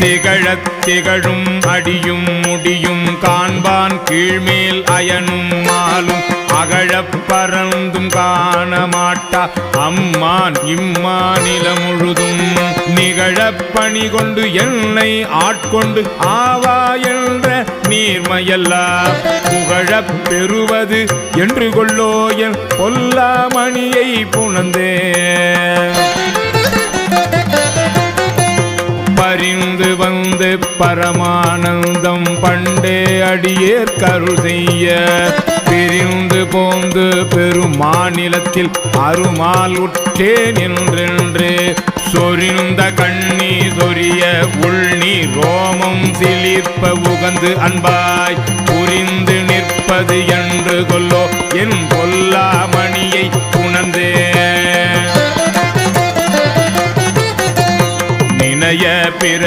திகழத் திகழும் அடியும் முடியும் காண்பான் கீழ்மேல் அயனும் மாலும் அகழப் பறந்தும் காணமாட்டா அம்மான் இம்மாநில முழுதும் நிகழப் பணி கொண்டு என்னை ஆட்கொண்டு ஆவா என்ற நீர்மையெல்லாம் புகழப் பெறுவது என்று கொள்ளோ என் பொல்லாமணியை புணர்ந்தே பரிந்து வந்து பரமானந்தம் பண்டே அடியேற் கருள் செய்ய பிரிந்து போந்து பெருமாநிலத்தில் அருமால் உற்றேன் என்றென்று சொரிந்த கண்ணீர் சொரிய உள்நீர் ரோமம் சிலிர்ப்ப உகந்து அன்பாய் புரிந்து நிற்பது என்று கொல்லோ என் பொல்லாமணியை புணர்ந்தே நினைய பிற